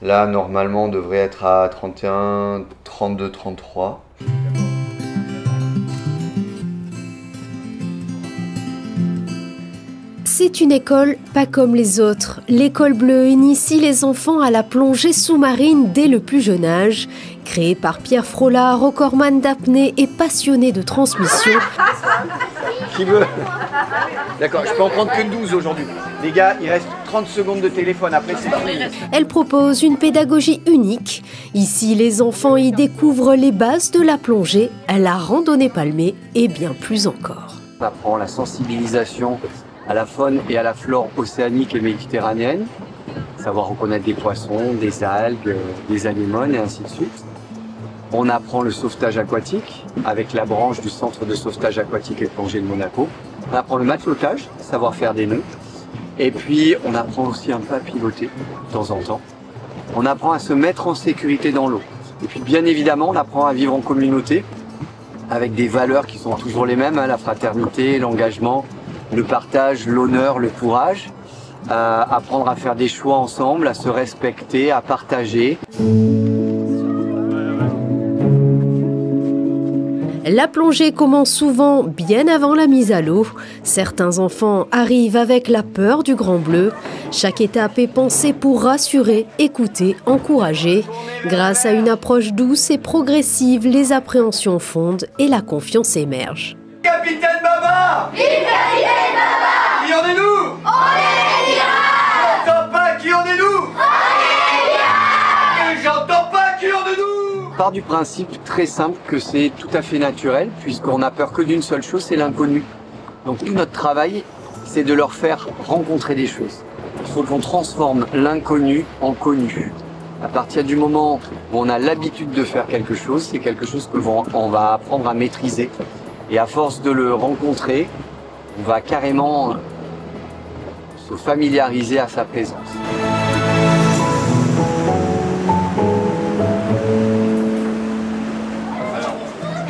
Là, normalement, on devrait être à 31, 32, 33. C'est une école pas comme les autres. L'école bleue initie les enfants à la plongée sous-marine dès le plus jeune âge. Créée par Pierre Frolat, recordman d'apnée et passionné de transmission. Qui veut? D'accord, je peux en prendre que 12 aujourd'hui. Les gars, il reste 30 secondes de téléphone, après c'est fini. Elle propose une pédagogie unique. Ici, les enfants y découvrent les bases de la plongée, la randonnée palmée et bien plus encore. On apprend la sensibilisation à la faune et à la flore océanique et méditerranéenne, savoir reconnaître des poissons, des algues, des anémones et ainsi de suite. On apprend le sauvetage aquatique avec la branche du centre de sauvetage aquatique et plongée de Monaco. On apprend le matelotage, savoir faire des nœuds. Et puis on apprend aussi un peu à piloter de temps en temps. On apprend à se mettre en sécurité dans l'eau. Et puis bien évidemment, on apprend à vivre en communauté avec des valeurs qui sont toujours les mêmes, hein, la fraternité, l'engagement, le partage, l'honneur, le courage, apprendre à faire des choix ensemble, à se respecter, à partager. La plongée commence souvent bien avant la mise à l'eau. Certains enfants arrivent avec la peur du grand bleu. Chaque étape est pensée pour rassurer, écouter, encourager. Grâce à une approche douce et progressive, les appréhensions fondent et la confiance émerge. Capitaine Baba! Vive Capitaine Baba! Qui en est nous? On est les pirates! J'entends pas qui en est nous? On est les pirates! J'entends pas qui en est nous? On part du principe très simple que c'est tout à fait naturel, puisqu'on n'a peur que d'une seule chose, c'est l'inconnu. Donc tout notre travail, c'est de leur faire rencontrer des choses. Il faut qu'on transforme l'inconnu en connu. À partir du moment où on a l'habitude de faire quelque chose, c'est quelque chose que on va apprendre à maîtriser. Et à force de le rencontrer, on va carrément se familiariser à sa présence.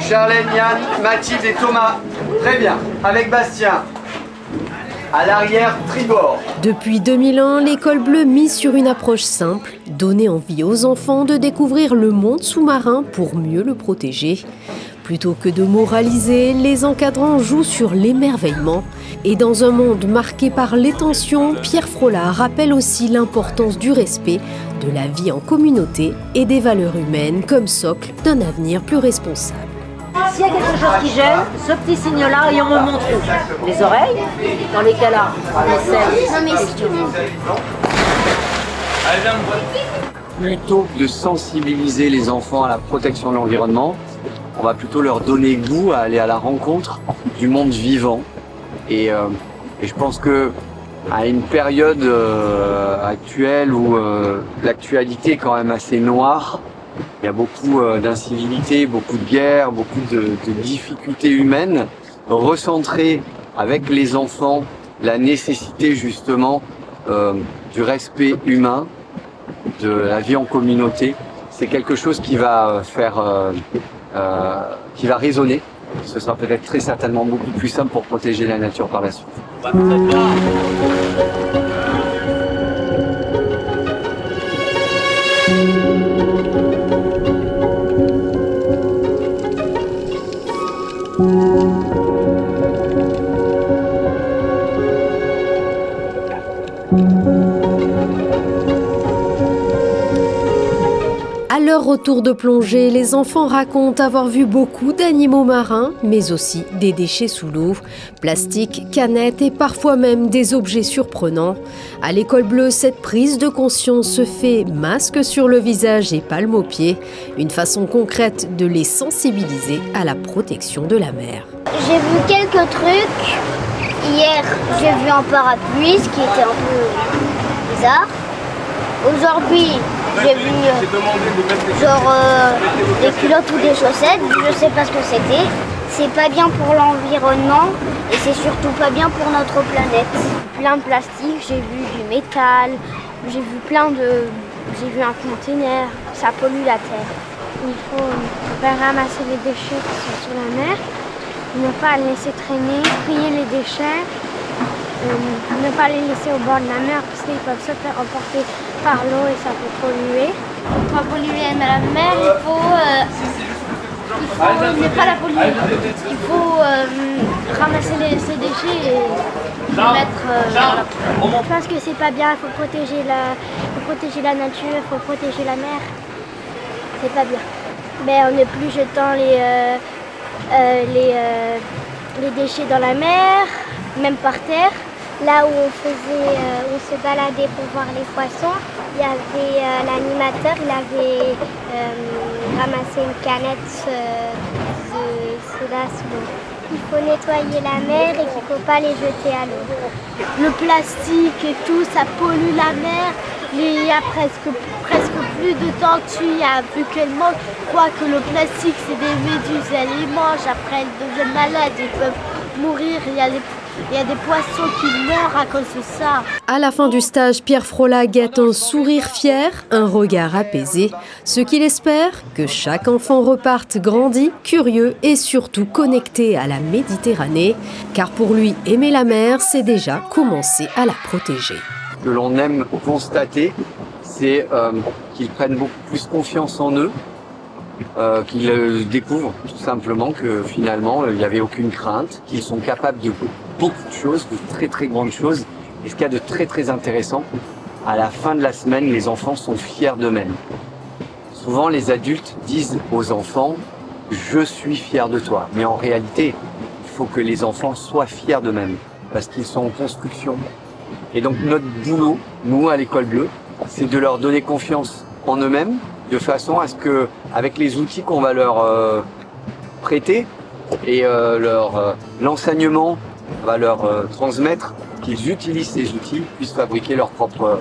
Charlène, Yann, Mathilde et Thomas. Très bien. Avec Bastien. À l'arrière, tribord. Depuis 2001, l'école bleue mise sur une approche simple, donner envie aux enfants de découvrir le monde sous-marin pour mieux le protéger. Plutôt que de moraliser, les encadrants jouent sur l'émerveillement. Et dans un monde marqué par les tensions, Pierre Frolat rappelle aussi l'importance du respect, de la vie en communauté et des valeurs humaines comme socle d'un avenir plus responsable. S'il y a quelque chose qui gêne, ce petit signe-là et on me montre où. Les oreilles, dans les cas-là, on essaie. Plutôt que de sensibiliser les enfants à la protection de l'environnement, on va plutôt leur donner goût à aller à la rencontre du monde vivant. Et je pense que à une période actuelle où l'actualité est quand même assez noire, il y a beaucoup d'incivilité, beaucoup de guerres, beaucoup de difficultés humaines. Recentrer avec les enfants la nécessité justement du respect humain, de la vie en communauté, c'est quelque chose qui va qui va résonner. Ce sera peut-être très certainement beaucoup plus simple pour protéger la nature par la suite. À leur retour de plongée, les enfants racontent avoir vu beaucoup d'animaux marins, mais aussi des déchets sous l'eau, plastique, canettes et parfois même des objets surprenants. À l'école bleue, cette prise de conscience se fait masque sur le visage et palme aux pieds, une façon concrète de les sensibiliser à la protection de la mer. J'ai vu quelques trucs. Hier, j'ai vu un parapluie, ce qui était un peu bizarre. Aujourd'hui, j'ai vu des culottes ou des chaussettes, je sais pas ce que c'était. C'est pas bien pour l'environnement et c'est surtout pas bien pour notre planète. Plein de plastique, j'ai vu du métal, j'ai vu un conteneur, ça pollue la terre. Il faut ramasser les déchets qui sont sur la mer, ne pas les laisser traîner, trier les déchets ne pas les laisser au bord de la mer parce qu'ils peuvent se faire emporter par l'eau et ça peut polluer. Pour pas polluer la mer, il faut ne pas la polluer. Il faut ramasser ces déchets et les mettre dans la poubelle. Je pense que c'est pas bien, il faut protéger la nature, il faut protéger la mer. C'est pas bien. Mais en ne plus jetant les déchets dans la mer, même par terre. Là où on se baladait pour voir les poissons, il y avait l'animateur, il avait ramassé une canette de soda sous l'eau. Il faut nettoyer la mer et qu'il ne faut pas les jeter à l'eau. Le plastique et tout, ça pollue la mer. Il y a presque plus de tortues, vu qu'elles mangent. Je crois que le plastique, c'est des méduses, elles les mangent, après elles deviennent malades, elles peuvent mourir. Il y a des poissons qui meurent à cause de ça. À la fin du stage, Pierre Frola guette un sourire fier, un regard apaisé. Ce qu'il espère, que chaque enfant reparte grandi, curieux et surtout connecté à la Méditerranée. Car pour lui, aimer la mer, c'est déjà commencer à la protéger. Ce que l'on aime constater, c'est qu'ils prennent beaucoup plus confiance en eux, qu'ils découvrent tout simplement que finalement il n'y avait aucune crainte, qu'ils sont capables de beaucoup de choses, de très très grandes choses. Et ce qu'il y a de très très intéressant, à la fin de la semaine, les enfants sont fiers d'eux-mêmes. Souvent les adultes disent aux enfants « je suis fier de toi ». Mais en réalité, il faut que les enfants soient fiers d'eux-mêmes, parce qu'ils sont en construction. Et donc notre boulot, nous à l'École Bleue, c'est de leur donner confiance en eux-mêmes, de façon à ce que, avec les outils qu'on va leur prêter et l'enseignement va leur transmettre, qu'ils utilisent ces outils, puissent fabriquer leur propre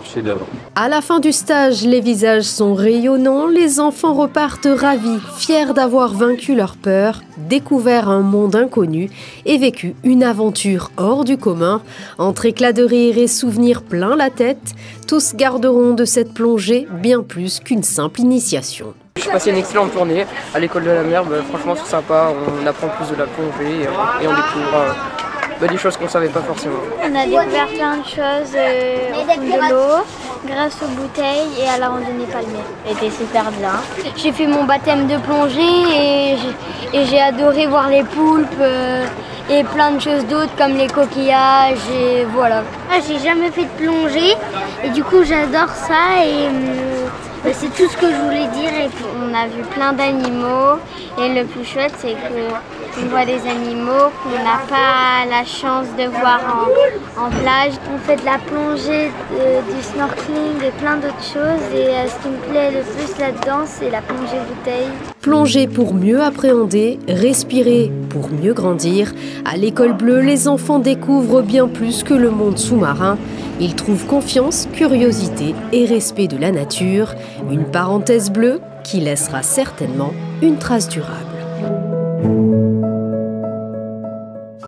chef-d'œuvre. À la fin du stage, les visages sont rayonnants, les enfants repartent ravis, fiers d'avoir vaincu leur peur, découvert un monde inconnu et vécu une aventure hors du commun. Entre éclats de rire et souvenirs plein la tête, tous garderont de cette plongée bien plus qu'une simple initiation. J'ai passé une excellente journée à l'école de la mer, franchement c'est sympa, on apprend plus de la plongée et on découvre des choses qu'on ne savait pas forcément. On a découvert plein de choses au fond de l'eau, grâce aux bouteilles et à la randonnée palmière. C'était super bien. J'ai fait mon baptême de plongée et j'ai adoré voir les poulpes et plein de choses d'autres comme les coquillages et voilà. J'ai jamais fait de plongée et du coup j'adore ça et c'est tout ce que je voulais dire. Et puis, on a vu plein d'animaux et le plus chouette c'est qu'on voit des animaux qu'on n'a pas la chance de voir en plage. On fait de la plongée, du snorkeling et plein d'autres choses et ce qui me plaît le plus là-dedans c'est la plongée bouteille. Plonger pour mieux appréhender, respirer pour mieux grandir. À l'École Bleue, les enfants découvrent bien plus que le monde sous-marin. Ils trouvent confiance, curiosité et respect de la nature. Une parenthèse bleue qui laissera certainement une trace durable.